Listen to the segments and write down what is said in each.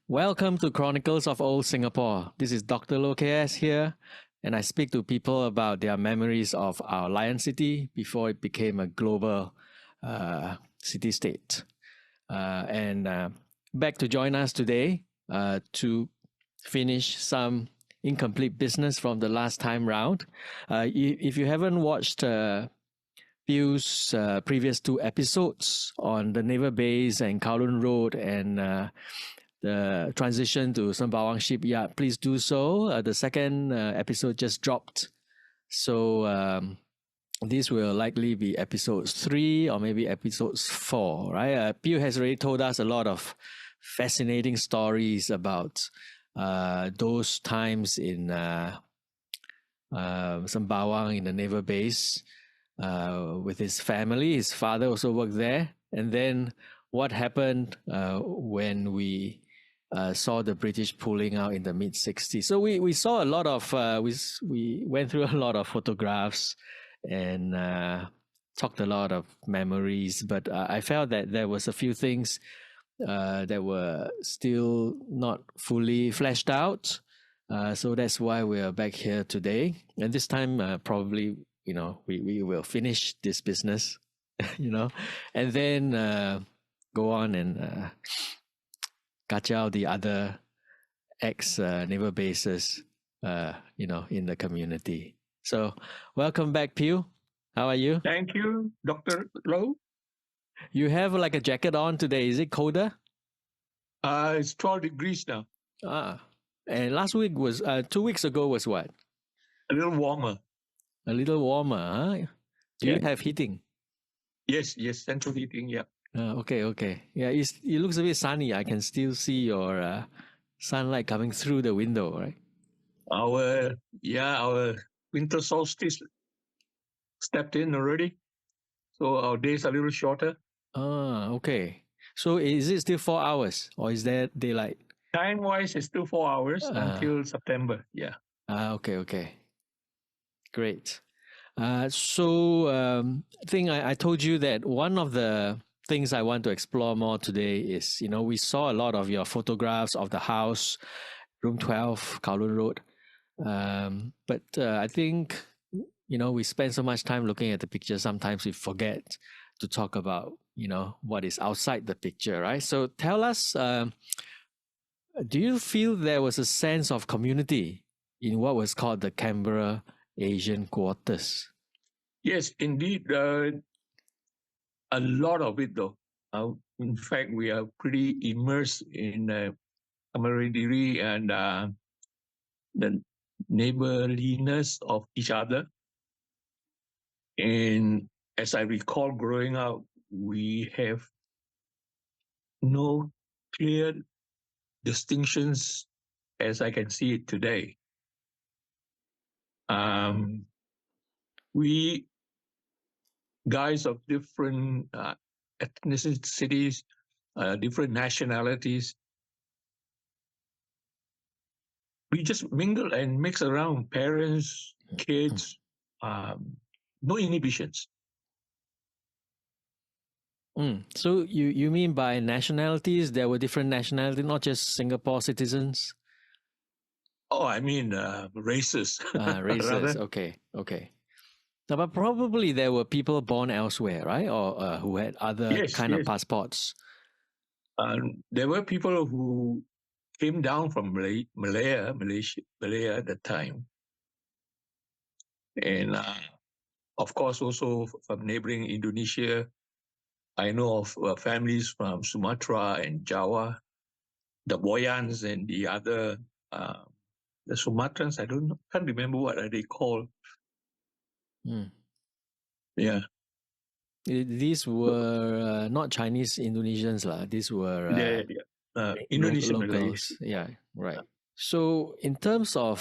Welcome to Chronicles of Old Singapore. This is Dr Loh KS here, and I speak to people about their memories of our Lion City before it became a global city-state. And back to join us today to finish some incomplete business from the last time round. If you haven't watched Peew's previous two episodes on the Naval Base and Kowloon Road and the transition to Sembawang Shipyard, please do so. The second episode just dropped. So this will likely be episodes 3 or maybe episodes 4, right? Pew has already told us a lot of fascinating stories about those times in Sembawang in the Naval Base with his family. His father also worked there. And then what happened when we saw the British pulling out in the mid-60s. So we saw a lot of, we went through a lot of photographs and talked a lot of memories, but I felt that there was a few things that were still not fully fleshed out. So that's why we're back here today. And this time, probably, we will finish this business, and then go on and catch out the other ex-naval bases, in the community. So welcome back, Pew. How are you? Thank you, Dr. Loh. You have like a jacket on today. Is it colder? It's 12 degrees now. And last week was, 2 weeks ago was what? A little warmer. A little warmer, huh? Do you have heating? Yes, central heating, yeah. Okay. Yeah, it looks a bit sunny. I can still see your sunlight coming through the window, right? Our winter solstice stepped in already. So our days are a little shorter. Okay. So is it still 4 hours or is there daylight? Time-wise, it's still 4 hours until September, yeah. Okay. Great. I think I told you that one of the things I want to explore more today is, we saw a lot of your photographs of the house, room 12, Kowloon Road. But I think, we spend so much time looking at the picture, sometimes we forget to talk about, what is outside the picture, right? So tell us, do you feel there was a sense of community in what was called the Canberra Asian Quarters? Yes, indeed. A lot of it, though. In fact, we are pretty immersed in camaraderie and the neighborliness of each other. And as I recall growing up, we have no clear distinctions as I can see it today. We guys of different ethnicities, different nationalities, we just mingle and mix around, parents, kids, no inhibitions. So you mean by nationalities, there were different nationalities, not just Singapore citizens? Oh, I mean races. Races, okay. Now, but probably there were people born elsewhere, right? Or who had other of passports. There were people who came down from Malaya at the time. And of course, also from neighboring Indonesia. I know of families from Sumatra and Java, the Boyans and the other, the Sumatrans, can't remember what are they called. Yeah. These were not Chinese Indonesians, these were Indonesian locals. Malays. Yeah, right. So in terms of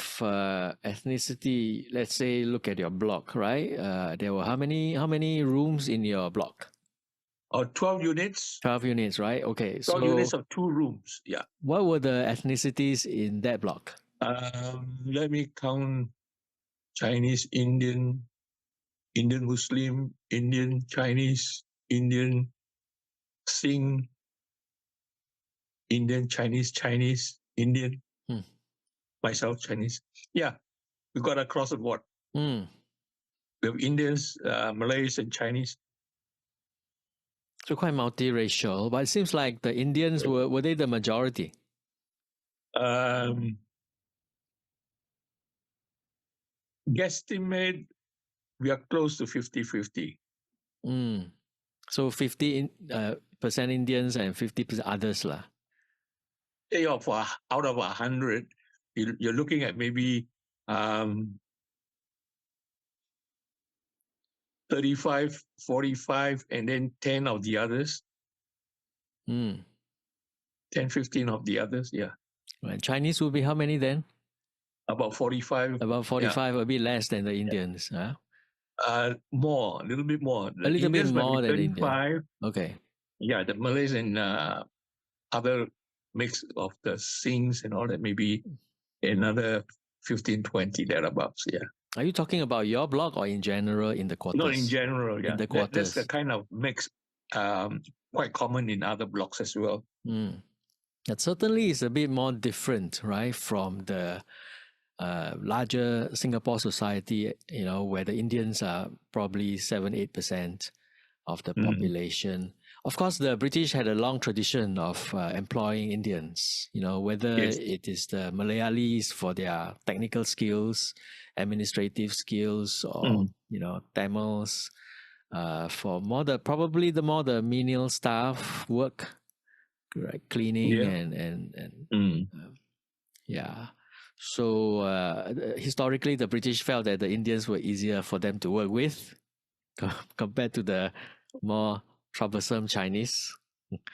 ethnicity, let's say look at your block, right? There were how many rooms in your block? 12 units. 12 units, right? Okay. 12 units of 2 rooms, yeah. What were the ethnicities in that block? Let me count: Chinese, Indian Muslim, Indian Chinese, Indian Singh, Indian, Chinese, Indian. Myself, Chinese. Yeah, we got across the board. Mm. We have Indians, Malays, and Chinese. So quite multiracial, but it seems like the Indians were they the majority? Guesstimate, we are close to 50-50. So 50% Indians and 50% others lah. Out of 100, you're looking at maybe 35, 45, and then 10 of the others. 10, 15 of the others, yeah. Right. Chinese would be how many then? About 45. About 45, a bit less than the Indians. Huh? More, a little bit more. A little bit Indians more might be than the 35. Indians. Okay. Yeah, the Malays and other mix of the Singhs and all that, maybe another 15, 20 thereabouts, yeah. Are you talking about your block or in general in the quarters? No, in general, yeah. In the quarters. That's the kind of mix quite common in other blocks as well. That certainly is a bit more different, right, from the larger Singapore society, where the Indians are probably 7-8% of the population. Of course, the British had a long tradition of employing Indians, whether it is the Malayalis for their technical skills, administrative skills, or, Tamils for probably the more the menial staff work, right? Cleaning and yeah. So historically, the British felt that the Indians were easier for them to work with compared to the more troublesome Chinese.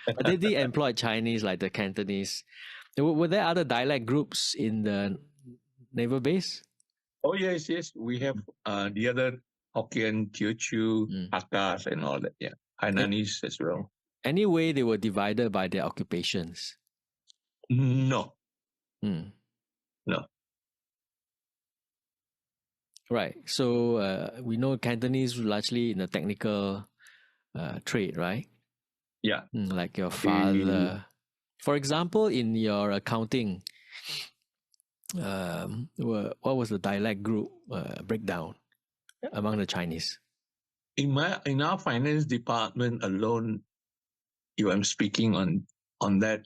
But they did employ Chinese, like the Cantonese. Were there other dialect groups in the naval base? Oh, yes. We have the other Hokkien, Teochew, Hakkas, and all that. Yeah, Hainanese as well. Anyway, they were divided by their occupations. No. No. Right. So we know Cantonese largely in the technical trade, right? Yeah. Like your father. For example, in your accounting, what was the dialect group breakdown among the Chinese? In our finance department alone, if I'm speaking on that,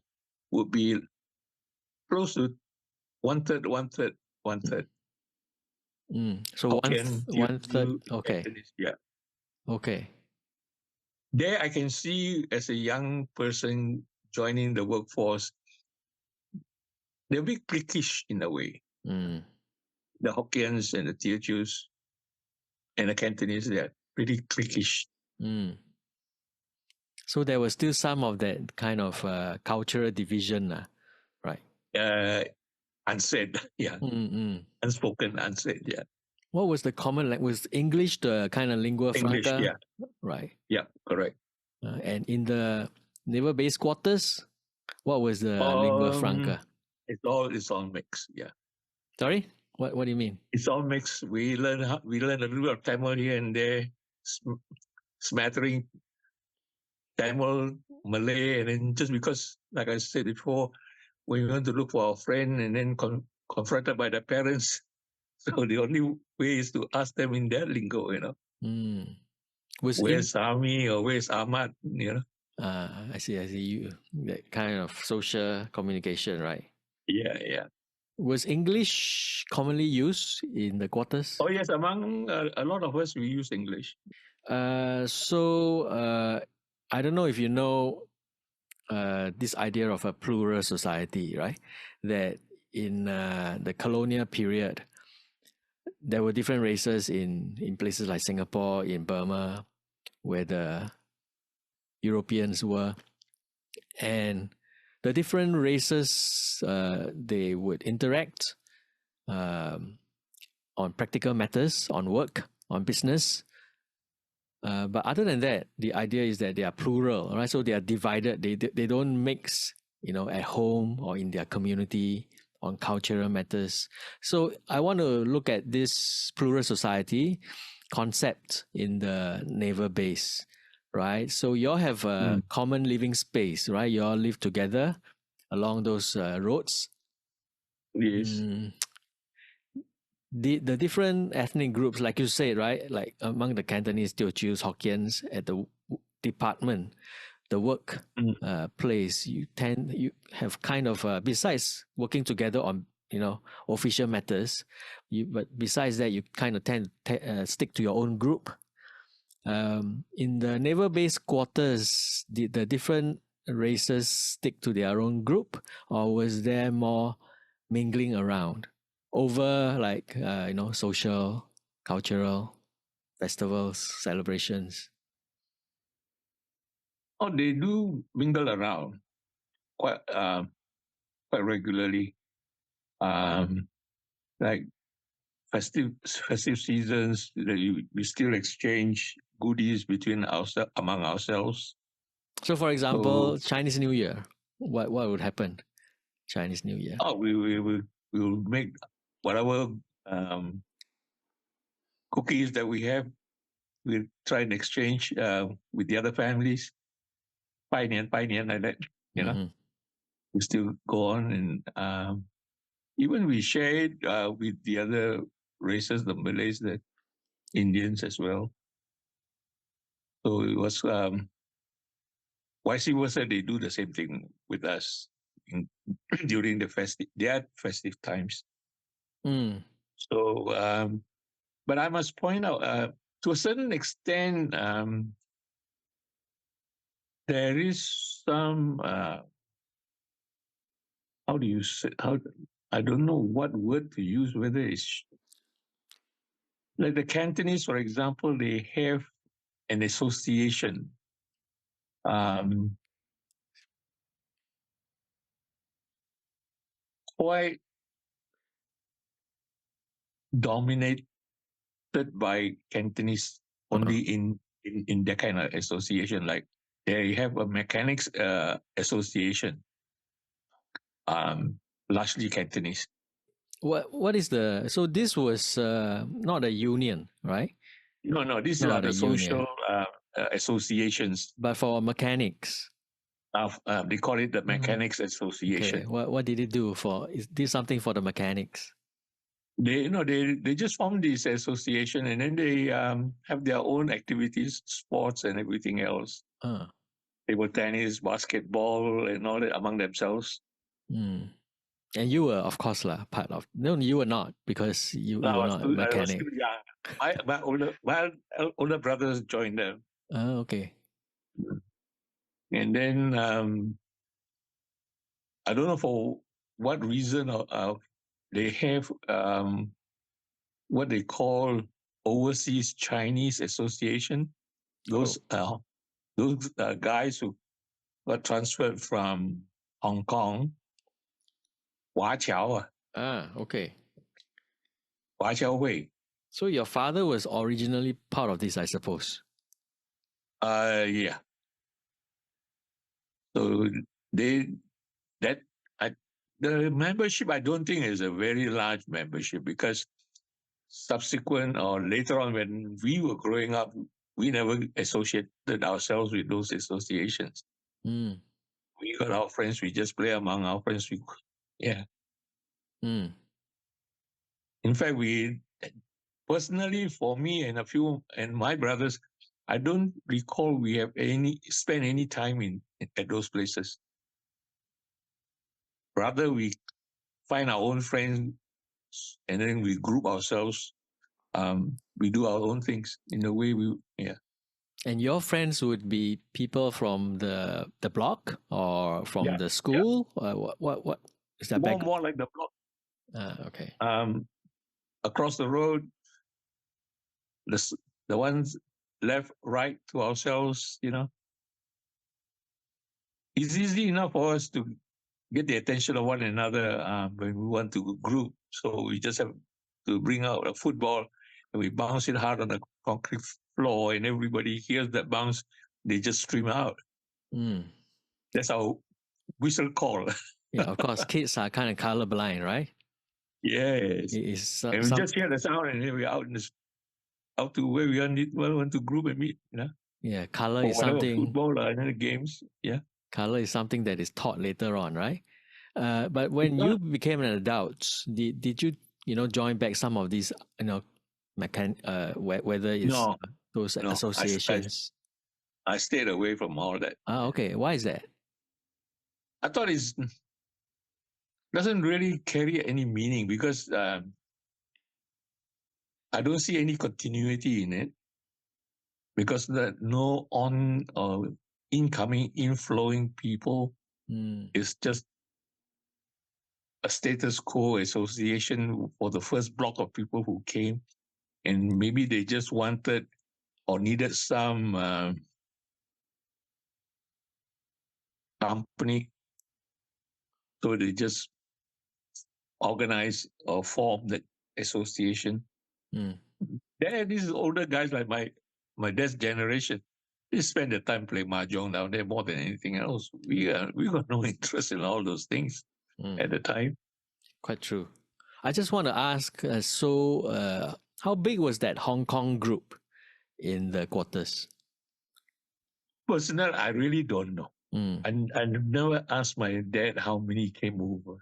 would be close to one-third. So Hokkien, one third. Okay. Cantonese, yeah. Okay. There I can see as a young person joining the workforce, they're a bit cliquish in a way. The Hokkiens and the Teochews and the Cantonese, they're pretty cliquish. So there was still some of that kind of cultural division, right? Unsaid, yeah. Unspoken, unsaid, yeah. What was the common language? Was English the kind of lingua franca? English, yeah. Right. Yeah, correct. And in the naval base quarters, what was the lingua franca? It's all mixed, yeah. Sorry? What do you mean? It's all mixed. We learn a little bit of Tamil here and there, smattering Tamil, Malay, and then just because, like I said before, when you want to look for a friend and then confronted by the parents, so the only way is to ask them in their lingo, Where's Sami or where's Ahmad, I see. That kind of social communication, right? Yeah. Was English commonly used in the quarters? Oh, yes. Among a lot of us, we use English. So I don't know if you know this idea of a plural society, right? That in the colonial period, there were different races in places like Singapore, in Burma, where the Europeans were. And the different races, they would interact on practical matters, on work, on business. But other than that, the idea is that they are plural, right? So they are divided. They don't mix, at home or in their community on cultural matters. So I want to look at this plural society concept in the naval base, right? So you all have a common living space, right? You all live together. along those roads. Yes. The different ethnic groups, like you said, right? Like among the Cantonese, Teochews, Hokkiens at the department, the work Mm. place, you have kind of besides working together on official matters, but besides that, you kind of tend to stick to your own group. In the naval base quarters, did the different races stick to their own group, or was there more mingling around over like social, cultural festivals, celebrations? Oh, they do mingle around quite regularly. Like festive seasons, we still exchange goodies among ourselves. So, for So, example, Chinese New Year, what would happen? Chinese New Year. we will make whatever um, cookies that we have. We'll try and exchange with the other families. 拜年 like that, you know. Mm-hmm. We still go on, and even we share it with the other races, the Malays, the Indians as well. So it was vice versa. They do the same thing with us during their festive times. Mm. So, but I must point out, to a certain extent, there is some. How do you say? I don't know what word to use. Whether it's like the Cantonese, for example, they have an association. Quite dominated by Cantonese only in that kind of association. Like they have a mechanics association, largely Cantonese. What is so this was not a union, right? No, these are Not a the social union, associations. but for mechanics. They call it the Mm. Mechanics Okay, Association. what did it do for? Is this something for the mechanics? They just formed this association, and then they have their own activities, sports and everything else. Uh, Table tennis, basketball, and all that among themselves. mm. And you were, of course, part of. No, you were not because you were not a I was still mechanic. young. My older brothers joined them, Okay. and then I don't know for what reason they have what they call Overseas Chinese Association. Oh. Those guys who got transferred from Hong Kong, Hua Qiao, Okay. Hua Qiao Hui. So your father was originally part of this, I suppose. Yeah. So they that I the membership I don't think is a very large membership, because subsequent or later on when we were growing up, we never associated ourselves with those associations. Mm. We got our friends, we just play among our friends. Yeah. Mm. In fact, we personally, for me and my brothers, I don't recall we have spent any time at those places. Rather, we find our own friends, and then we group ourselves. We do our own things in a way. Yeah. And your friends would be people from the block or from Yeah, the yeah. school? What is that back? More like the block. Okay. Across the road, the ones left, right to ourselves. It's easy enough for us to get the attention of one another when we want to group. So we just have to bring out a football and we bounce it hard on the concrete floor, and everybody hears that bounce. They just stream out. Mm. That's our whistle call. Yeah, of course, kids are kind of colorblind, right? Yes. It is And we some just hear the sound, and then we're out to where we want to group and meet, yeah, color for is whatever something football or any games. Yeah. color is something that is taught later on, right? But when you became an adult, did you join back some of these whether it's No, those no, associations? I stayed away from all that. Ah, okay. Why is that? I thought it doesn't really carry any meaning because I don't see any continuity in it because the no on or incoming, inflowing people Mm, is just a status quo association for the first block of people who came, and maybe they just wanted or needed some company, so they just organize or form the association. mm, There, these older guys like my dad's generation, they spend their time playing mahjong down there more than anything else. We got no interest in all those things mm. at the time. Quite true. I just want to ask, how big was that Hong Kong group in the quarters? Personally, I really don't know. Mm, I never asked my dad how many came over.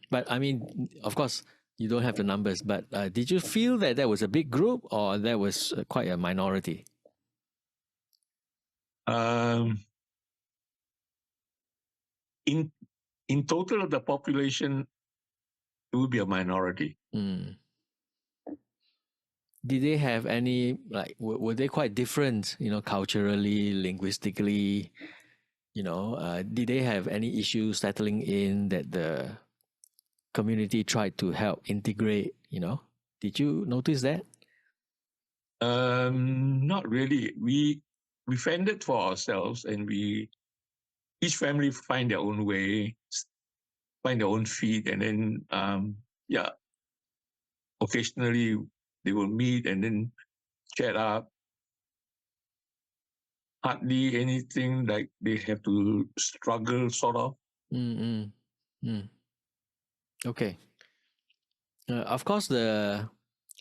But I mean, of course, you don't have the numbers. But did you feel that that was a big group or that was quite a minority? Um, in in total of the population, it would be a minority. Mm. Did they have any were they quite different? Culturally, linguistically. Did they have any issues settling in that the community tried to help integrate? Did you notice that? Not really. We fended for ourselves, and we each family find their own way, find their own feet, and then yeah, occasionally they will meet and then chat up. Hardly anything like they have to struggle, sort of. Mm, mm, mm. Okay. Of course, the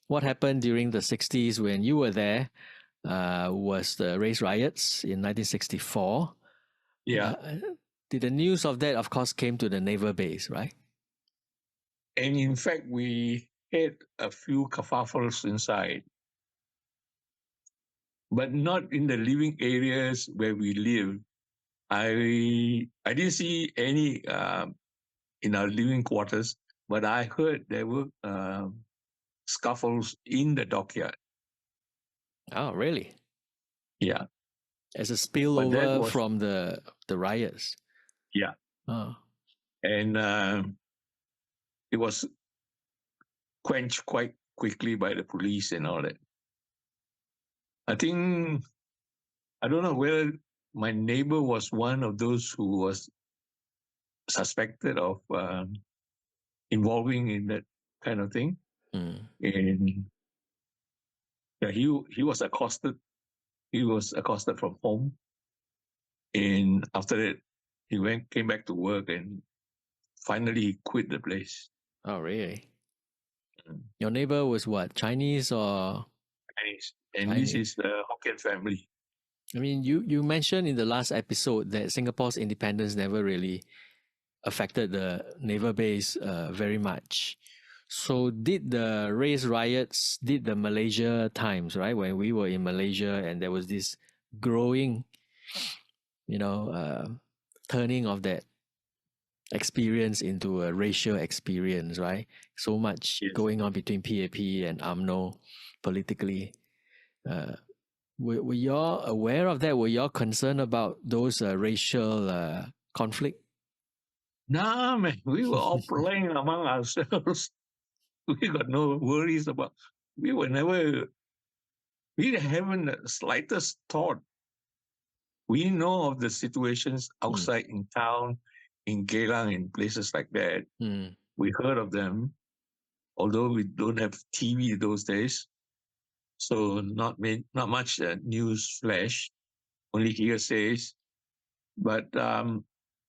what happened during the 60s when you were there was the race riots in 1964. Yeah, Uh, did the news of that, of course, came to the naval base, right? and in fact, we had a few kerfuffles inside, but not in the living areas where we live. I didn't see any in our living quarters, but I heard there were scuffles in the dockyard. Oh, really? Yeah, As a but that spillover was from the riots. yeah, Oh, and it was quenched quite quickly by the police and all that. I think I don't know whether my neighbor was one of those who was suspected of involving in that kind of thing, mm. and yeah, he was accosted. He was accosted from home, and after that, came back to work, and finally he quit the place. Oh, really? Mm. Your neighbor was what? Chinese or And this Chinese? is the Hokkien family. I mean, you mentioned in the last episode that Singapore's independence never really affected the naval base very much. So did the race riots, did the Malaysia times, right? When we were in Malaysia and there was this growing, you know, uh, turning of that experience into a racial experience, right? So much Yes. going on between PAP and UMNO politically. Uh, were y'all aware of that? Were y'all concerned about those racial conflict? Nah, man, we were all playing among ourselves. We got no worries about. We were never. We haven't the slightest thought. We know of the situations Mm, outside in town, in Geylang, in places like that. mm, We heard of them, although we don't have TV those days, so not much news flash, only hearsays. But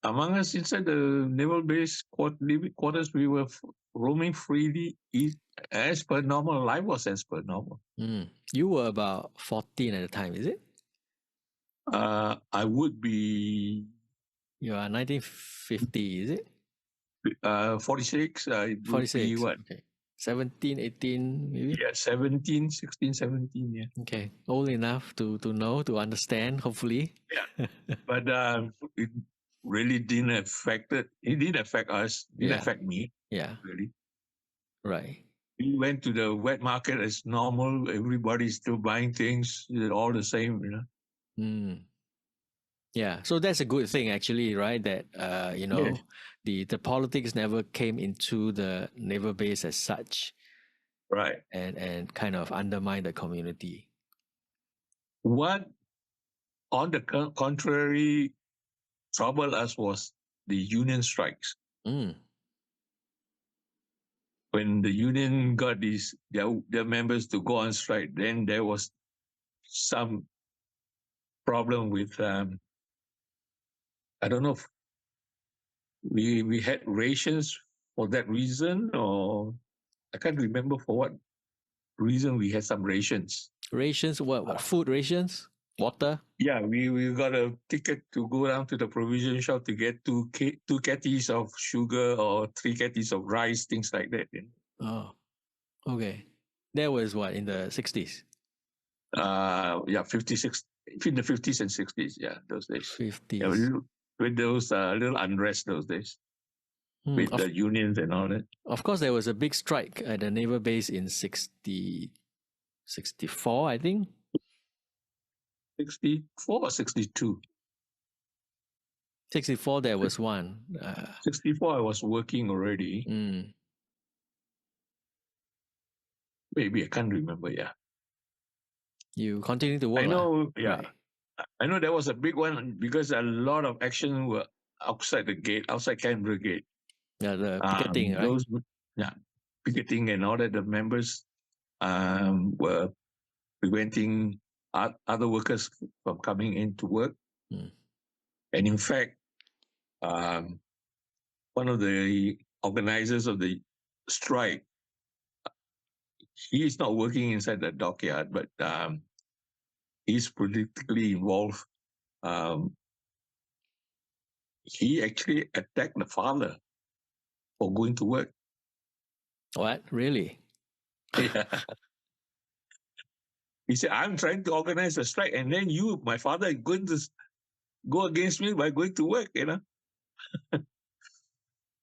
among us inside the naval base living quarters, we were roaming freely as per normal. Life was as per normal. mm. You were about 14 at the time, is it? I would be You are 1950, is it? 46, it would be 46. what? Okay. 17, 18, maybe? Yeah, 17, 16, 17, yeah. Okay. Old enough to know, to understand, hopefully. Yeah. But it really didn't affect it. It didn't affect us, didn't Yeah. affect me, Yeah. really. Right. We went to the wet market as normal. Everybody's still buying things. They're all the same, you know. Mm. Yeah. So that's a good thing, actually, right? That, Yes. the politics never came into the naval base as such Right. and kind of undermine the community. What, on the contrary, troubled us was the union strikes. Mm. When the union got their members to go on strike, then there was some problem with I don't know if we had rations for that reason, or I can't remember for what reason we had some rations. Rations, what? Food rations? Water? Yeah, we got a ticket to go down to the provision shop to get two kettles of sugar or 3 kettles of rice, things like that. Oh, okay. That was what, in the 60s? Yeah, 56, in the 50s and 60s. Yeah, those days. Yeah, 50s. with those little unrest those days with Of, the unions and all that. of course, there was a big strike at the naval base in 64, I think. 64 or 62? 64, there was one. 64, I was working already. Mm. Maybe I can't remember. Yeah, You continue to work. I know. Yeah, Right. I know there was a big one because a lot of action were outside the gate, outside Canberra Gate. Yeah, the picketing, right? Those, yeah, picketing and all that. The members were preventing other workers from coming in to work. Mm. And in fact, one of the organizers of the strike, he is not working inside the dockyard, but he's politically involved. Um, he actually attacked the father for going to work. What? Really? Yeah. He said, I'm trying to organize a strike, and then you, my father, is going to go against me by going to work, you know.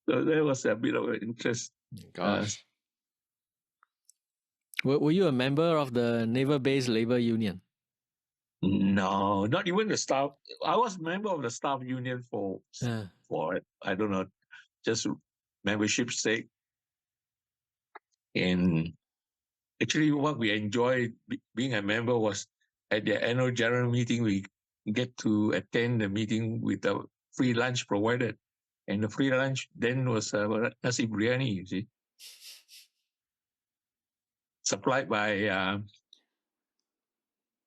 So there was a bit of an interest. Gosh. Were you a member of the Naval Base Labor Union? No, not even the staff. I was a member of the staff union for I don't know, just membership's sake. And actually, what we enjoyed being a member was at the annual general meeting, we get to attend the meeting with a free lunch provided. And the free lunch then was nasi biryani, you see, supplied by,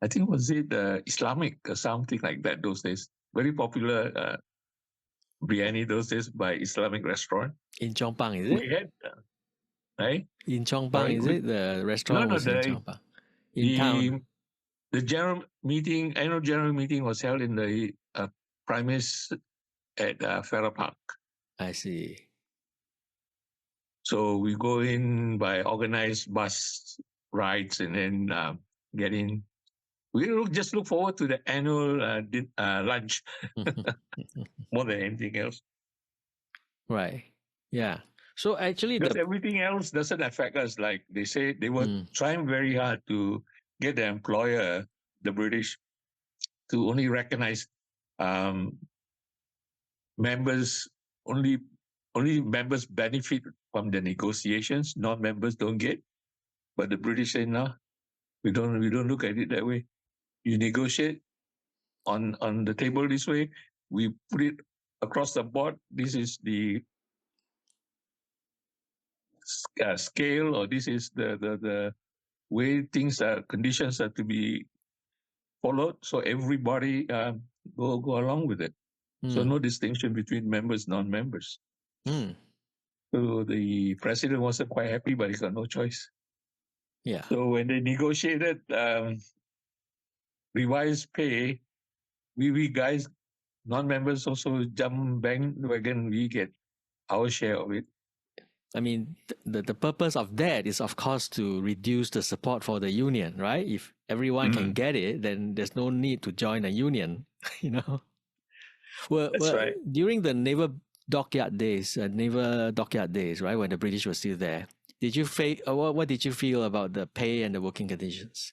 I think was it Islamic or something like that those days. Very popular biryani those days by Islamic restaurant. In Chong Pang, is We it? had, right? In Chong Pang, Sorry, is it? The no, restaurant no, was in Chong Pang. In the town. the annual general meeting was held in the premise at Farrer Park. I see. So we go in by organized bus rides and then get in. We just look forward to the annual lunch more than anything else. Right. Yeah. So actually, Because everything else doesn't affect us. Like they say, they were trying very hard to get the employer, the British, to only recognize members, only members benefit from the negotiations, non-members don't get. But the British say no, we don't look at it that way. You negotiate on the table this way, we put it across the board. This is the scale, or this is the way things are, conditions are to be followed. So everybody go along with it. So no distinction between members, non-members. So the president wasn't quite happy, but he got no choice. Yeah. So when they negotiated revised pay, we guys, non-members also jump bandwagon. We get our share of it. I mean, the purpose of that is, of course, to reduce the support for the union, right? If everyone can get it, then there's no need to join a union, you know? That's right. During the naval dockyard days, right, when the British were still there, did you what did you feel about the pay and the working conditions?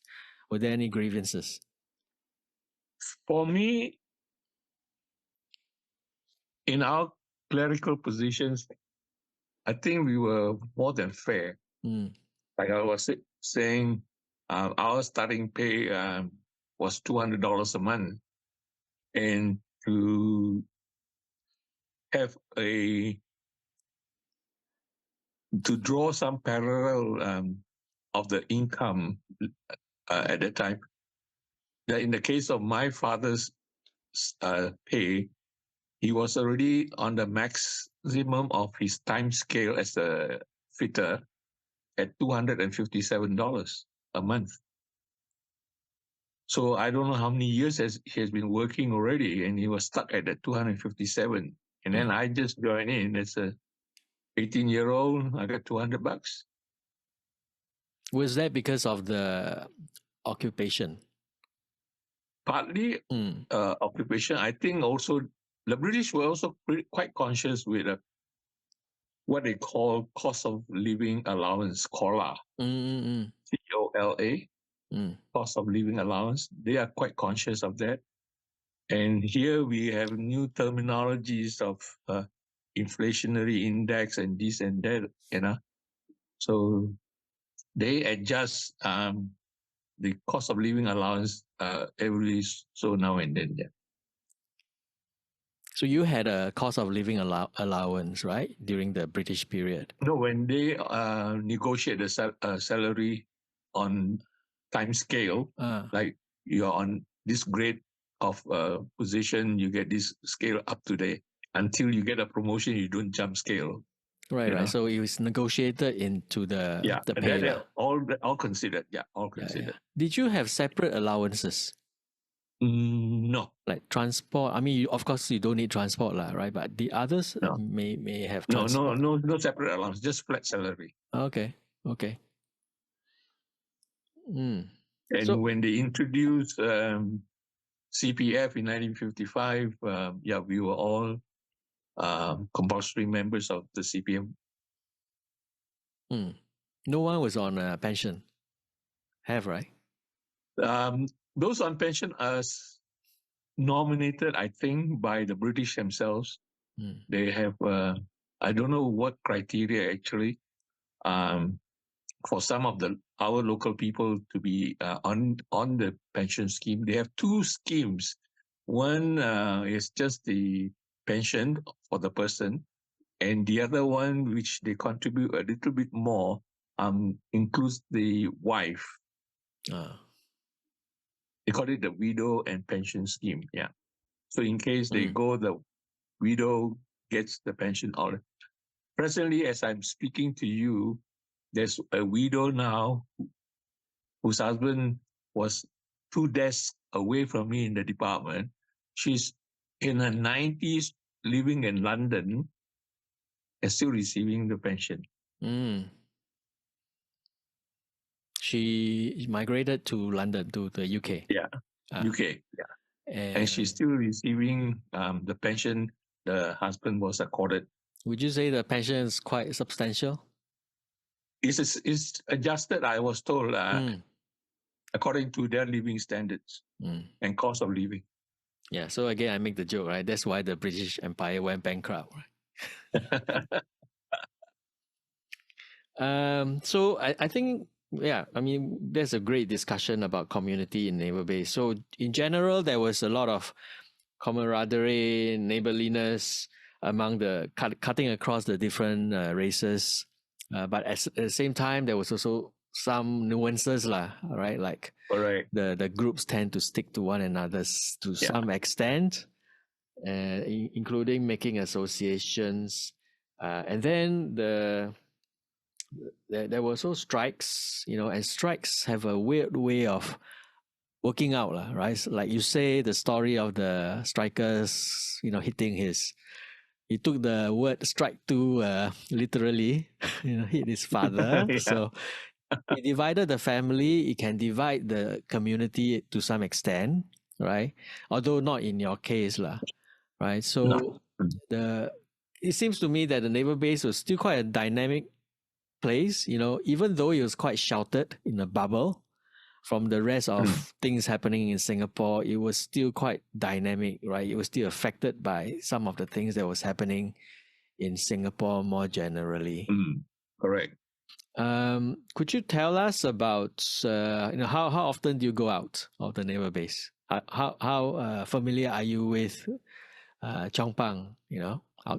Were there any grievances? For me, in our clerical positions, I think we were more than fair. Like I was saying, our starting pay was $200 a month, and to have to draw some parallel of the income at that time. That in the case of my father's pay, he was already on the maximum of his time scale as a fitter at $257 a month. So I don't know how many years he has been working already, and he was stuck at that 257. And then I just joined in as a 18-year-old. I got $200. Was that because of the occupation? Partly occupation. I think also the British were also quite conscious with what they call cost of living allowance, COLA, COLA, cost of living allowance. They are quite conscious of that. And here we have new terminologies of inflationary index and this and that, you know. So they adjust the cost of living allowance every so now and then. Yeah. So you had a cost of living allowance, right, during the British period? No, when they negotiate the salary on time scale, like you're on this grade of position, you get this scale up to there. Until you get a promotion, you don't jump scale. Right, right. So it was negotiated into the pay. All considered. Yeah, all considered. Did you have separate allowances? No. Like transport. I mean, of course, you don't need transport, right? But the others may have transport. No separate allowance, just flat salary. Okay. And when they introduced CPF in 1955, we were all compulsory members of the CPF. No one was on a pension. Have, right? Those on pension are nominated, I think, by the British themselves. They have, I don't know what criteria actually, for some of our local people to be on the pension scheme. They have two schemes. One is just the pension for the person, and the other one, which they contribute a little bit more, includes the wife. They call it the widow and pension scheme. Yeah. So in case they go, the widow gets the pension out. Presently, as I'm speaking to you, there's a widow now whose husband was 2 desks away from me in the department. She's in her 90s, living in London, and still receiving the pension. She migrated to London, to the UK. Yeah, UK. Yeah, and she's still receiving the pension the husband was accorded. Would you say the pension is quite substantial? It's adjusted, I was told, according to their living standards and cost of living. Yeah, so again, I make the joke, right? That's why the British Empire went bankrupt, right? So I think, I mean, there's a great discussion about community in Naval Base. So in general, there was a lot of camaraderie, neighborliness among the cutting across the different races. But at the same time, there was also some nuances, right? Like the groups tend to stick to one another to some extent, including making associations. And then there were also strikes, and strikes have a weird way of working out, right? Like you say, the story of the strikers, hitting his he took the word strike two literally, hit his father. Yeah. So he divided the family. It can divide the community to some extent, right? Although not in your case, lah, right? No. So it seems to me that the naval base was still quite a dynamic place, even though it was quite sheltered in a bubble from the rest of things happening in Singapore. It was still quite dynamic, right? It was still affected by some of the things that was happening in Singapore more generally. Correct. Could you tell us about how often do you go out of the naval base? How familiar are you with Chong Pang?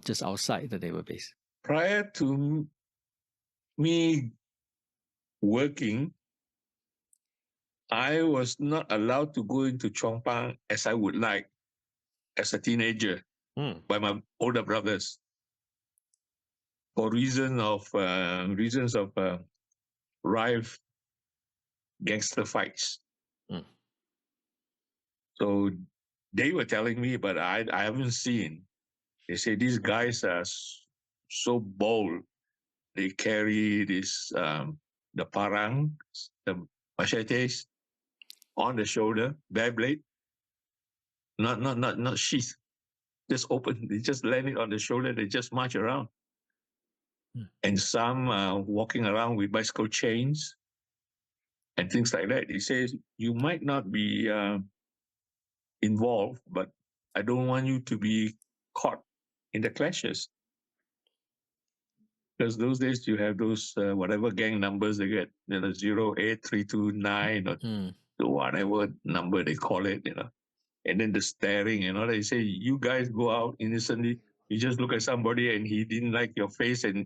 Just outside the naval base. Prior to me working, I was not allowed to go into Chong Pang as I would like as a teenager by my older brothers for reasons of rife gangster fights. So they were telling me, but I haven't seen. They say these guys are so bold. They carry this the parang, the machetes on the shoulder, bare blade, not sheath, just open. They just land it on the shoulder. They just march around, and some walking around with bicycle chains and things like that. He says you might not be involved, but I don't want you to be caught in the clashes. Because those days you have those whatever gang numbers they get, 08329 or whatever number they call it, and then the staring, they say you guys go out innocently, you just look at somebody and he didn't like your face and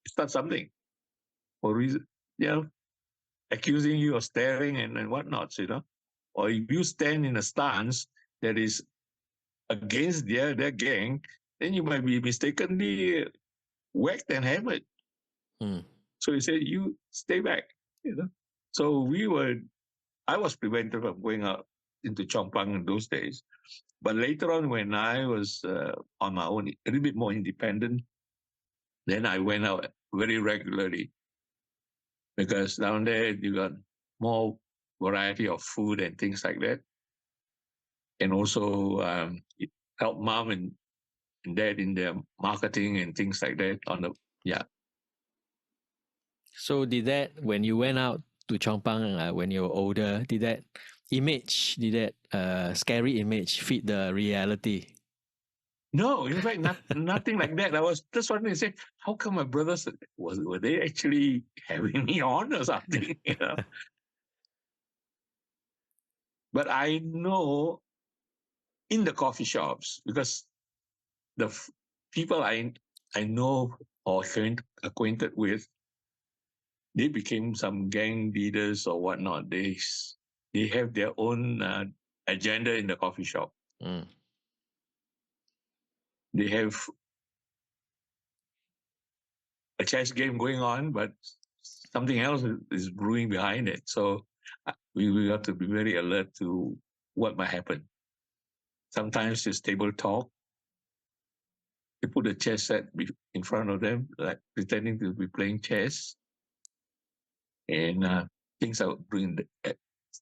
start something for reason, accusing you of staring and whatnot, or if you stand in a stance that is against their gang, then you might be mistakenly whacked and hammered. So he said, you stay back, So I was prevented from going out into Chong Pang in those days. But later on, when I was on my own, a little bit more independent, then I went out very regularly because down there you got more variety of food and things like that. And also help mom and dad in their marketing and things like that So did that, when you went out to Chong Pang when you were older, did that scary image fit the reality? No, in fact, nothing like that. I was just wondering, say, how come my brothers were they actually having me on or something? But I know in the coffee shops, because the people I know or acquainted with, they became some gang leaders or whatnot. They have their own agenda in the coffee shop. They have a chess game going on, but something else is brewing behind it. So we have to be very alert to what might happen. Sometimes it's table talk. They put a chess set in front of them, like pretending to be playing chess. And things are brewing.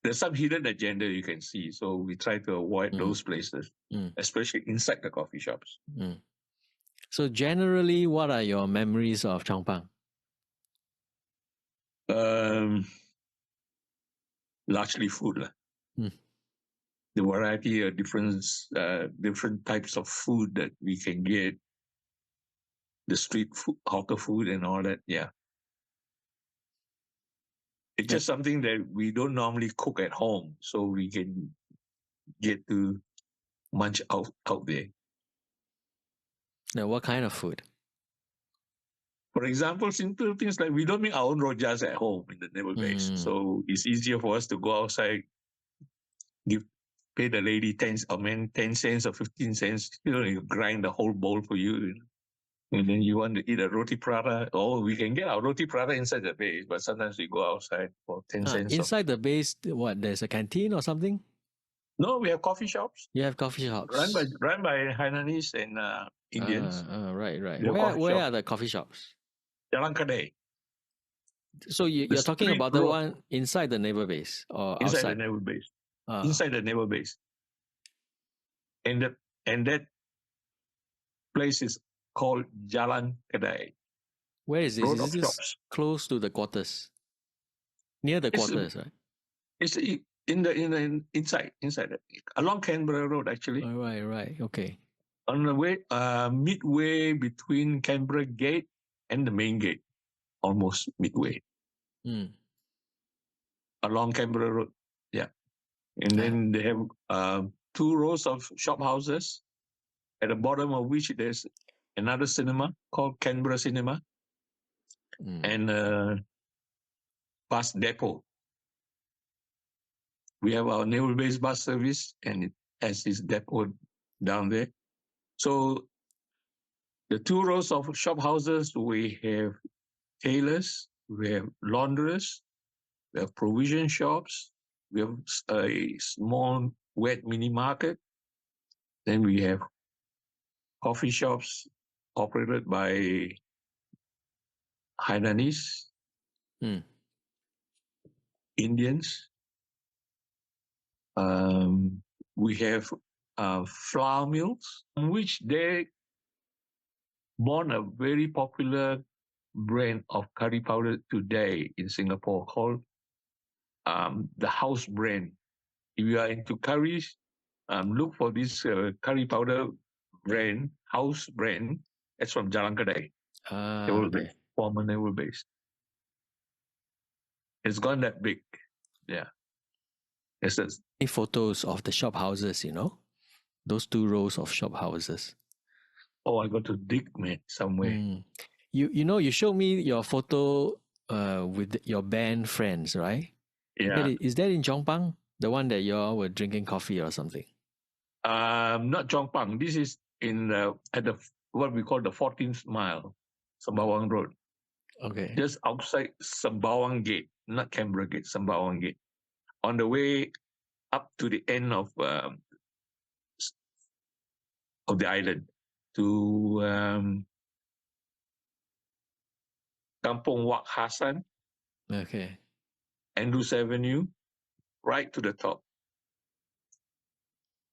There's some hidden agenda you can see. So we try to avoid those places, especially inside the coffee shops. So generally, what are your memories of Chong Pang? Largely food. The variety of different types of food that we can get, the street food, hawker food and all that. Yeah. It's just something that we don't normally cook at home. So we can get to munch out there. Now, what kind of food? For example, simple things like we don't make our own rojas at home in the naval base. So it's easier for us to go outside, pay the lady 10 cents or 15 cents, you grind the whole bowl for you. And then you want to eat a roti prata, we can get our roti prata inside the base, but sometimes we go outside for 10 cents. Inside the base, what, there's a canteen or something? No, we have coffee shops You have coffee run by shops. Hainanese and Indians. Right, right. We have Where coffee where shops. are the coffee shops? Jalan Kedai, So the you're talking street about the road one inside the naval base or inside the outside? naval base. Ah, Inside the naval base, and that place is called Jalan Kedai, where is this? road Is of this shops. close to the quarters? Near the It's quarters, right? it's inside along Canberra Road actually, Right. Okay. on the way midway between Canberra Gate and the main gate, almost midway Mm. along Canberra Road. Yeah, and Ah, then they have two rows of shop houses, at the bottom of which there's another cinema called Canberra Cinema, mm. and bus depot. We have our naval base bus service, and it has its depot down there. So the two rows of shop houses, we have tailors, we have laundress, we have provision shops, we have a small wet mini market, then we have coffee shops operated by Hainanese, Mm. Indians. We have flour mills, which they born a very popular brand of curry powder today in Singapore called the house brand. If you are into curries, look for this curry powder brand, house brand. It's from Jalan Kedai, naval Okay. base, former naval base. It's gone that big. Yeah. It's a, Any photos of the shop houses, those two rows of shop houses. I got to dig, man, somewhere. Mm. You showed me your photo with your band friends, right? Yeah. Is that in Chong Pang? The one that y'all were drinking coffee or something? Not Chong Pang. This is in at the what we call the 14th mile, Sembawang Road, Okay. just outside Sembawang Gate, not Canberra Gate, Sembawang Gate. On the way up to the end of the island to Kampung Wak Hassan, Okay. Andrews Avenue, right to the top.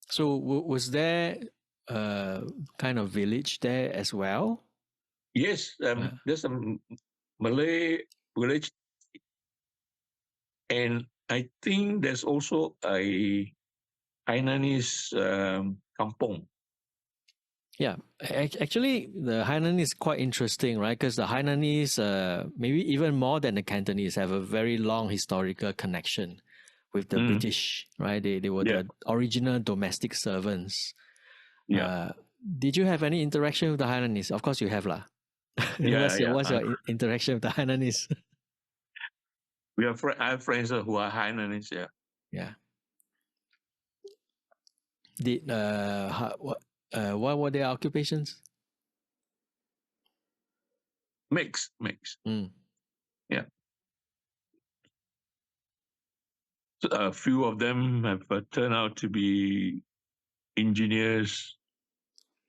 So was there a kind of village there as well? Yes, there's a Malay village, and I think there's also a Hainanese kampung. Yeah, actually, the Hainanese is quite interesting, right? Because the Hainanese, maybe even more than the Cantonese, have a very long historical connection with the British, right? They were Yeah, the original domestic servants. yeah, Did you have any interaction with the Hainanese? Of course, you have, lah. yeah, yeah. What's your interaction with the Hainanese? I have friends who are Hainanese. Yeah, Yeah. Did what were their occupations? mix. Mm. Yeah, so a few of them have turned out to be engineers.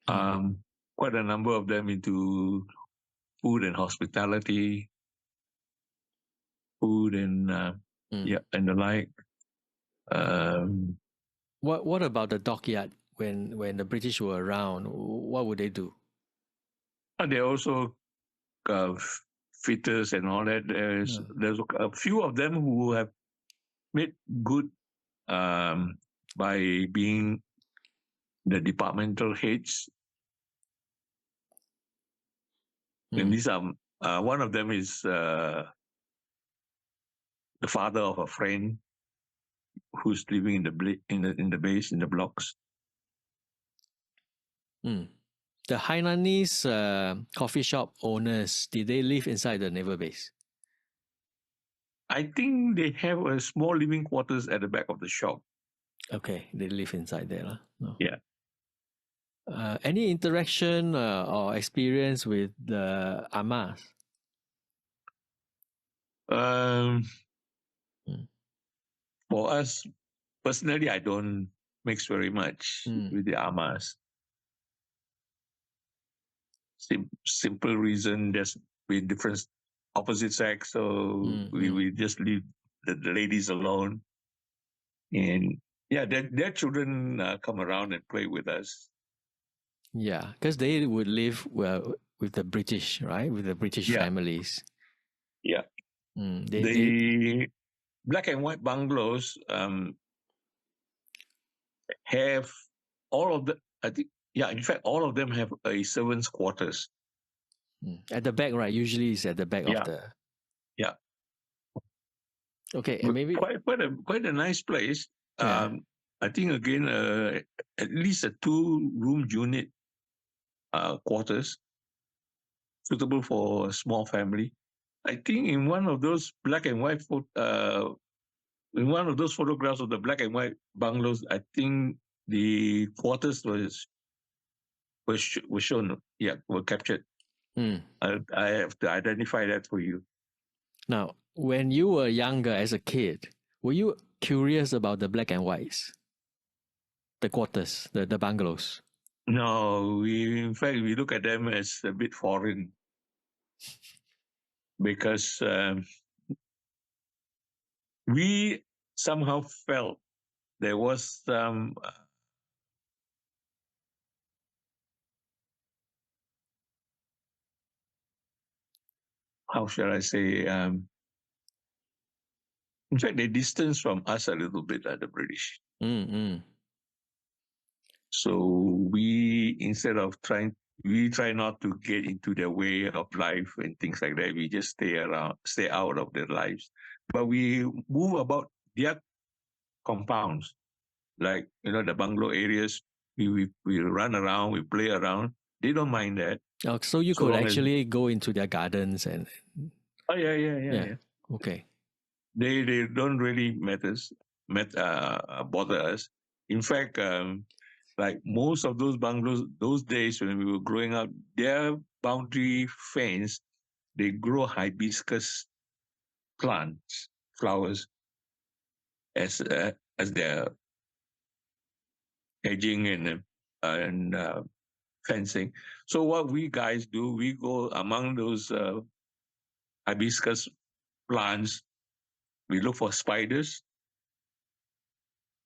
Quite a number of them into food and hospitality, food and Mm. and the like. Um, What about the dockyard when the British were around? What would they do? and they also uh, fitters and all that. There's a few of them who have made good by being the departmental heads. And these are one of them is the father of a friend who's living in the base in the blocks. The Hainanese coffee shop owners, did they live inside the naval base? I think they have a small living quarters at the back of the shop. Okay, they live inside there, lah. No. Yeah. Any interaction or experience with the amas? For us personally, I don't mix very much with the Amas. Simple reason, there's been different opposite sex, so we just leave the ladies alone. And yeah, their children come around and play with us. Yeah, because they would live well with the British, right? With the British families. Yeah. They Black and white bungalows have all of the, I think, yeah, in fact, all of them have a servants' quarters. At the back, right? Usually it's at the back of the. Yeah. Okay, and maybe quite a nice place. Yeah. I think again, at least a 2-room unit quarters, suitable for a small family. I think in one of those black and white in one of those photographs of the black and white bungalows, I think the quarters were shown. Yeah, were captured. I have to identify that for you. Now, when you were younger as a kid, were you curious about the black and whites? The quarters, the bungalows? No, in fact, we look at them as a bit foreign because we somehow felt there was some how shall I say? In fact, they distanced from us a little bit, the British. So we, instead of we try not to get into their way of life and things like that. We just stay out of their lives. But we move about their compounds, like the bungalow areas. We run around, we play around. They don't mind that. Oh, so you could actually go into their gardens and. Oh yeah. Okay. They don't really bother us. In fact, like most of those bungalows, those days when we were growing up, their boundary fence, they grow hibiscus plants, flowers, as their edging and fencing. So what we guys do, we go among those hibiscus plants. We look for spiders.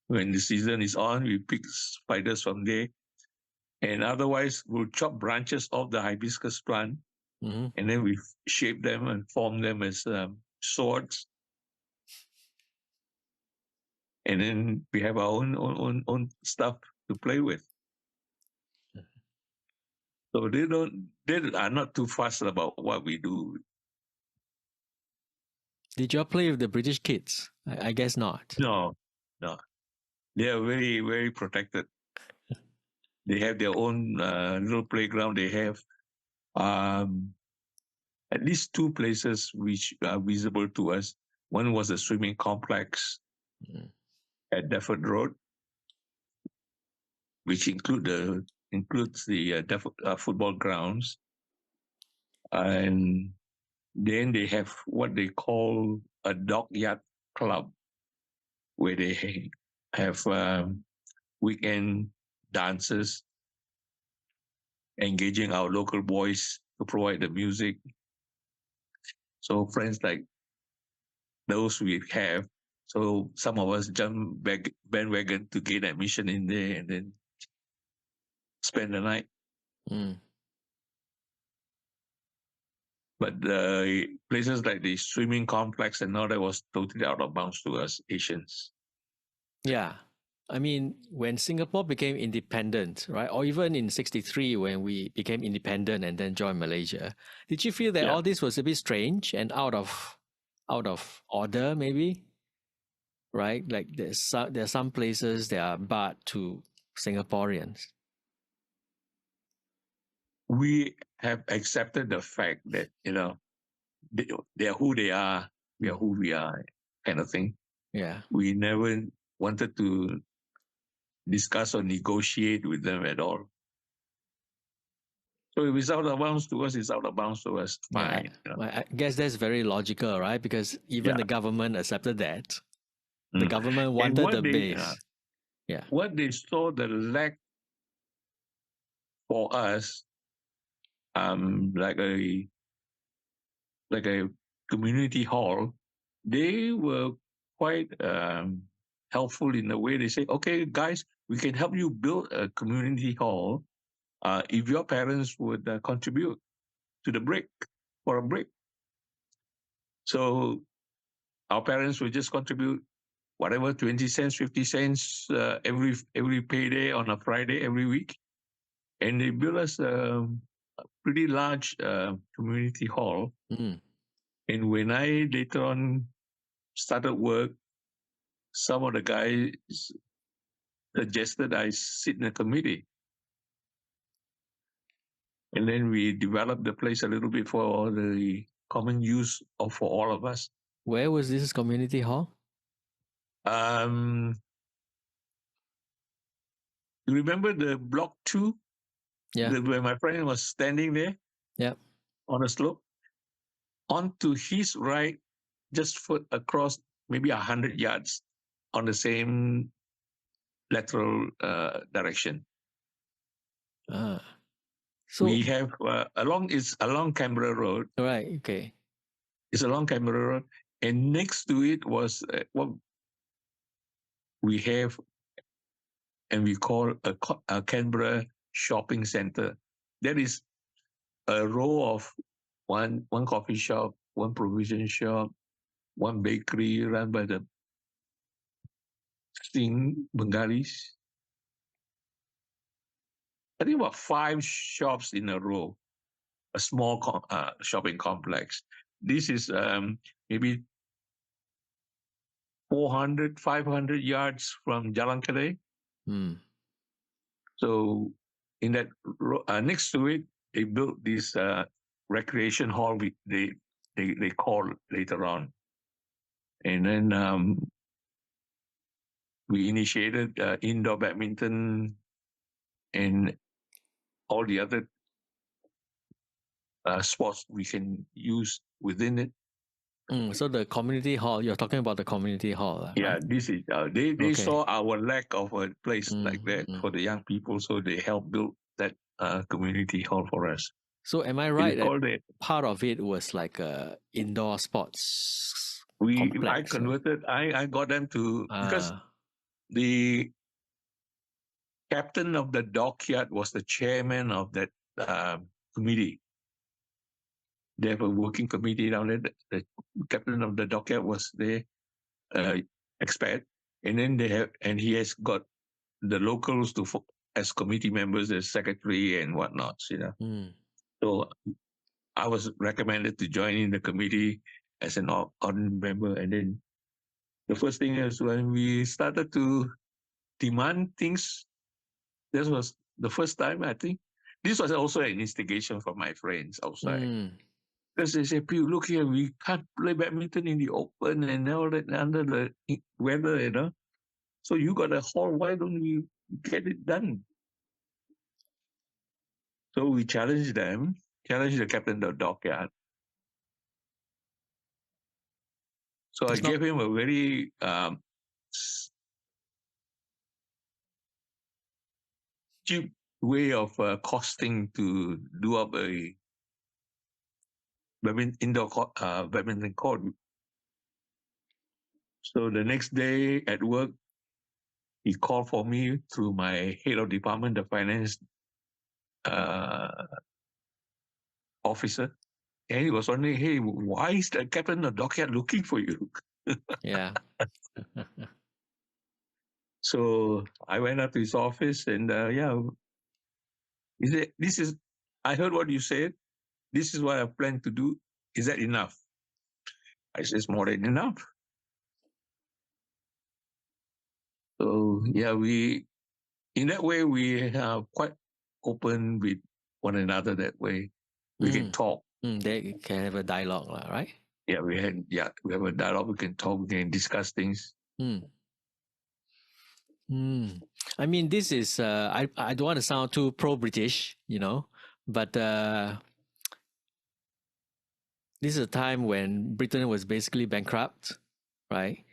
When the season is on, we pick spiders from there. And otherwise, we'll chop branches off the hibiscus plant, and then we shape them and form them as swords. And then we have our own stuff to play with. So they are not too fussed about what we do. Did you all play with the British kids? I guess not. No. They are very, very protected. They have their own little playground. They have at least 2 places which are visible to us. One was a swimming complex at Defford Road, which includes the football grounds. And then they have what they call a dockyard club, where they have weekend dances, engaging our local boys to provide the music. So friends like those we have. So some of us jump back bandwagon to gain admission in there and then spend the night. But the places like the swimming complex and all that was totally out of bounds to us Asians. Yeah. I mean, when Singapore became independent, right, or even in '63 when we became independent and then joined Malaysia, did you feel that all this was a bit strange and out of order, maybe? Right, like there's some places that are barred to Singaporeans. We have accepted the fact that they are who they are, we are who we are, kind of thing. Yeah. We never wanted to discuss or negotiate with them at all. So if it's out of bounds to us, it's out of bounds to us. Fine. I guess that's very logical, right? Because even the government accepted that. The government wanted the base. Yeah. What they saw the lack for us, like a community hall, they were quite helpful in a way. They say, okay, guys, we can help you build a community hall if your parents would contribute to the break for a break. So our parents would just contribute whatever 20 cents, 50 cents every payday on a Friday every week, and they built us a pretty large community hall. Mm. And when I later on started work, some of the guys suggested I sit in a committee. And then we developed the place a little bit for the common use for all of us. Where was this community hall? You remember the block 2? Yeah. Where my friend was standing there Yeah. on a slope? On to his right, just foot across maybe 100 yards on the same lateral direction. Ah. So We have along Canberra Road. right. Okay. It's along Canberra Road, and next to it was what we have, and we call a Canberra shopping center. That is a row of one coffee shop, one provision shop, one bakery run by the Singh Bengalis. I think about 5 shops in a row, a small shopping complex. This is maybe 400, 500 yards from Jalan Kedai. Mm. So in that next to it, they built this recreation hall. They call later on, and then we initiated indoor badminton and all the other sports we can use within it. So the community hall, you're talking about the community hall, Yeah, right? this is they Okay. saw our lack of a place like that Mm. for the young people, so they helped build that community hall for us. So am I It is right that called it. part of it was like a indoor sports I complex? converted. I got them to because Ah. the captain of the dockyard was the chairman of that committee. They have a working committee down there. The captain of the dockyard was there, expat, and then he has got the locals as committee members, as secretary and whatnot. Mm. So I was recommended to join in the committee as an ordinary member, and then the first thing is when we started to demand things. This was the first time, I think. This was also an instigation from my friends outside. Mm. Because they say, Pew, look here, we can't play badminton in the open and all that under the weather. So you got a hall, why don't we get it done? So we challenged the captain of the dockyard. So I gave him a very cheap way of costing to do up a indoor badminton court. So the next day at work, he called for me through my head of department, the finance officer. And he was wondering, hey, why is the captain of the dockyard looking for you? Yeah. So I went up to his office and he said, I heard what you said. This is what I plan to do. Is that enough? I said, it's more than enough. So yeah, in that way, we are quite open with one another that way. We can talk. They can have a dialogue, right? Yeah, we have a dialogue. We can talk. We can discuss things. I mean, this is I don't want to sound too pro-British, but this is a time when Britain was basically bankrupt, right?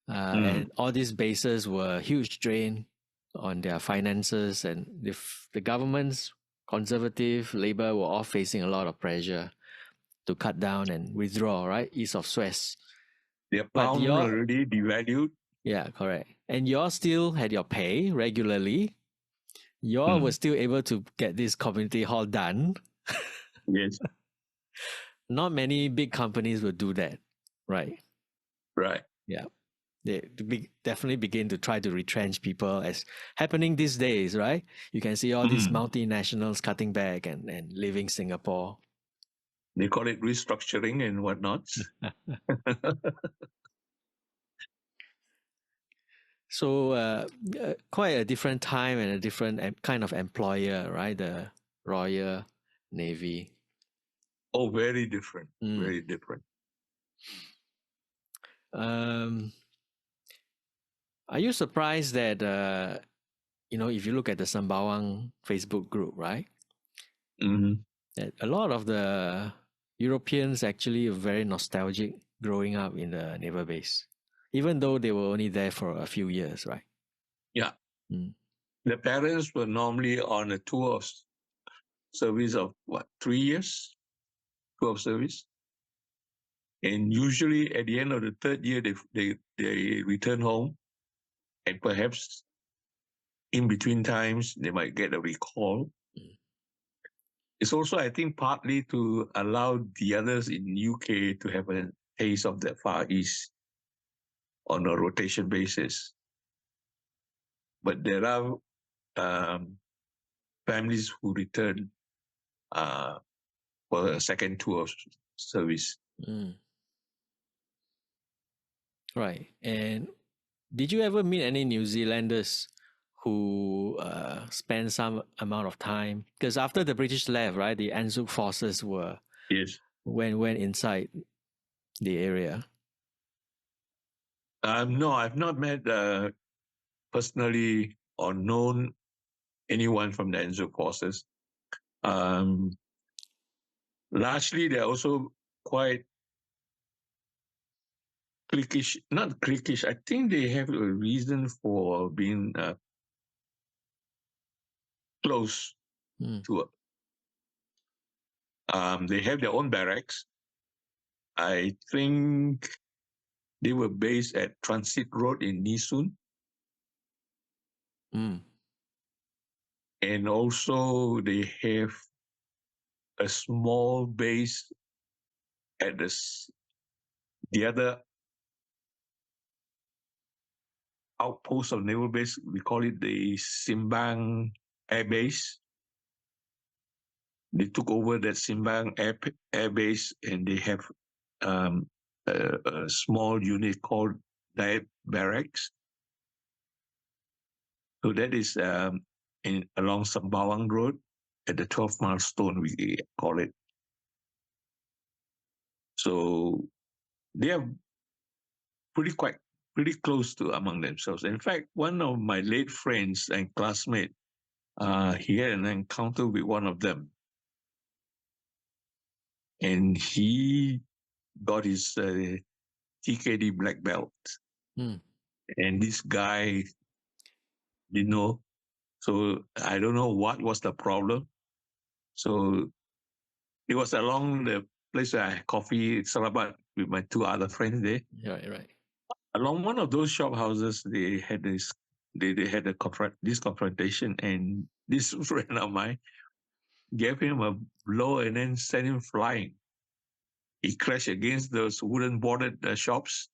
And all these bases were huge drain. on their finances, and if the government's conservative labor were all facing a lot of pressure to cut down and withdraw, right, east of Suez. Their But pound already devalued. yeah, correct. And you all still had your pay regularly. You all were still able to get this community hall done. Yes. Not many big companies will do that, right? Right. Yeah. They definitely begin to try to retrench people, as happening these days, right? You can see all these multinationals cutting back and leaving Singapore. They call it restructuring and whatnot. So quite a different time and a different kind of employer, right? The Royal Navy. Oh, very different. Very different. Are you surprised that if you look at the Sembawang Facebook group, right? That a lot of the Europeans actually are very nostalgic growing up in the naval base, even though they were only there for a few years, right? Yeah. The parents were normally on a tour of service of 3 years? Tour of service. And usually at the end of the third year, they return home, and perhaps in between times, they might get a recall. It's also, I think, partly to allow the others in UK to have a taste of the Far East on a rotation basis. But there are families who return for a second tour of service. Right. And did you ever meet any New Zealanders who spent some amount of time? Because after the British left, right, the Anzac forces went inside the area. No, I've not met personally or known anyone from the Anzac forces. Largely, they're also quite cliquish. Not cliquish. I think they have a reason for being close to. They have their own barracks. I think they were based at Transit Road in Nee Soon. And also they have a small base at the other outpost of Naval Base. We call it the Sembawang Air Base. They took over that Sembawang Air Base, and they have a small unit called Diet Barracks. So that is along Sembawang Road at the 12th milestone, we call it. So they are pretty close to among themselves. In fact, one of my late friends and classmate, he had an encounter with one of them, and he got his TKD black belt. And this guy didn't know. So I don't know what was the problem. So it was along the place where I had coffee in Sarabat with my two other friends there. Right. Along one of those shop houses, they had this confrontation, and this friend of mine gave him a blow and then sent him flying. He crashed against those wooden boarded shops.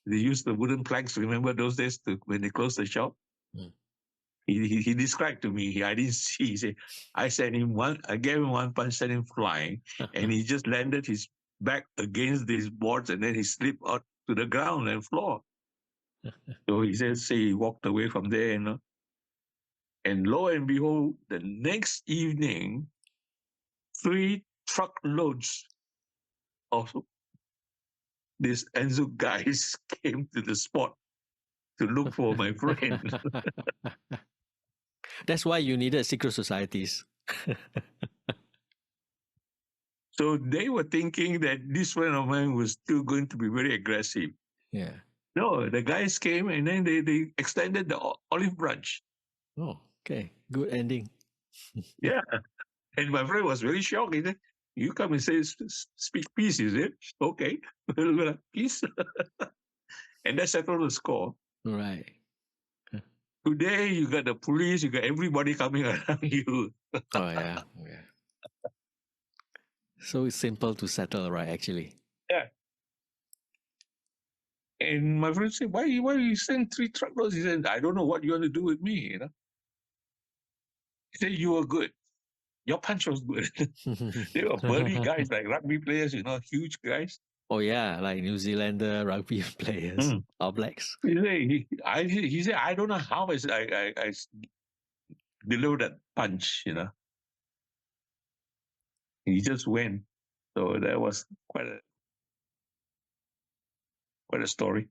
They used the wooden planks. Remember those days when they closed the shop? He described to me. I didn't see. He said, I gave him one punch, sent him flying, and he just landed his back against these boards, and then he slipped out to the ground and floor. So he says, he walked away from there, and lo and behold, the next evening, 3 truckloads of these Enzo guys came to the spot to look for my friend. That's why you needed secret societies. So they were thinking that this friend of mine was still going to be very aggressive. Yeah. No, the guys came, and then they extended the olive branch. Oh, okay. Good ending. Yeah. And my friend was very shocked. He said, "You come and say, speak peace, is it? Okay. Peace." And that settled the score. Right. Today, you got the police, you got everybody coming around you. Oh, yeah. Yeah. So it's simple to settle, right? Actually. Yeah. And my friend said, why you send 3 truckloads? He said, I don't know what you want to do with me, you know. He said, you were good. Your punch was good. They were burly guys, like rugby players, you know, huge guys. Oh yeah, like New Zealander rugby players, Mm. All Blacks. He said, I don't know how I delivered that punch, you know. He just went. So that was quite a story.